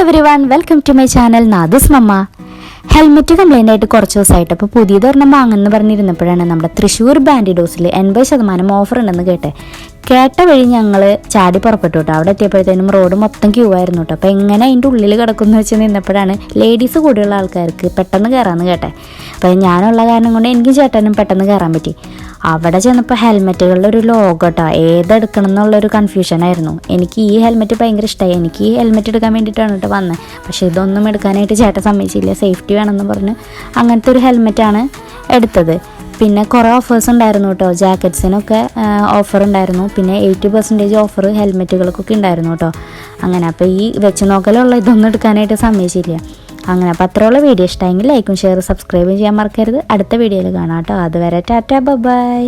everyone, welcome to my channel Nadus Mama. Helmet complaint ആയിട്ട് കുറച്ച് ദിവസമായിട്ട് അപ്പോൾ പുതിയതൊരെണ്ണം വാങ്ങുമെന്ന് പറഞ്ഞിരുന്നപ്പോഴാണ് നമ്മുടെ തൃശ്ശൂർ ബാൻഡിഡോസിൽ 80% ഓഫർ ഉണ്ടെന്ന് കേട്ട വഴി ഞങ്ങൾ ചാടി പുറപ്പെട്ടു കേട്ടോ. അവിടെ എത്തിയപ്പോഴത്തേനും റോഡ് മൊത്തം ക്യൂ ആയിരുന്നു കേട്ടോ. അപ്പോൾ എങ്ങനെ അതിൻ്റെ ഉള്ളിൽ കിടക്കുമെന്ന് വെച്ച് നിന്നപ്പോഴാണ് ലേഡീസ് കൂടിയുള്ള ആൾക്കാർക്ക് പെട്ടെന്ന് കയറാമെന്ന് കേട്ടെ. അപ്പോൾ ഞാനുള്ള കാരണം കൊണ്ട് എനിക്കും ചേട്ടനും പെട്ടെന്ന് കയറാൻ പറ്റി. അവിടെ ചെന്നപ്പോൾ ഹെൽമെറ്റുകളുടെ ഒരു ലോഗോ കേട്ടോ, ഏതെടുക്കണം എന്നുള്ളൊരു കൺഫ്യൂഷനായിരുന്നു. എനിക്ക് ഈ ഹെൽമെറ്റ് ഭയങ്കര ഇഷ്ടമായി. എനിക്ക് ഈ ഹെൽമെറ്റ് എടുക്കാൻ വേണ്ടിയിട്ടാണ് കേട്ടോ വന്നത്. പക്ഷേ ഇതൊന്നും എടുക്കാനായിട്ട് ചേട്ടൻ സമ്മതിച്ചില്ല. സേഫ്റ്റി വേണമെന്ന് പറഞ്ഞ് അങ്ങനത്തെ ഒരു ഹെൽമെറ്റാണ് എടുത്തത്. പിന്നെ കുറേ ഓഫേഴ്സ് ഉണ്ടായിരുന്നു കേട്ടോ. ജാക്കറ്റ്സിനൊക്കെ ഓഫർ ഉണ്ടായിരുന്നു. പിന്നെ 80% ഓഫർ ഹെൽമെറ്റുകൾക്കൊക്കെ ഉണ്ടായിരുന്നു കേട്ടോ. അങ്ങനെ അപ്പോൾ ഈ വെച്ച് നോക്കലുള്ള ഇതൊന്നും എടുക്കാനായിട്ട് സമ്മതിച്ചില്ല. അങ്ങനെ അപ്പോൾ അത്രയുള്ള വീഡിയോ ഇഷ്ടമെങ്കിൽ ലൈക്കും ഷെയർ സബ്സ്ക്രൈബും ചെയ്യാൻ മറക്കരുത്. അടുത്ത വീഡിയോയിൽ കാണാം കേട്ടോ. അതുവരെ ടാറ്റ ബൈ.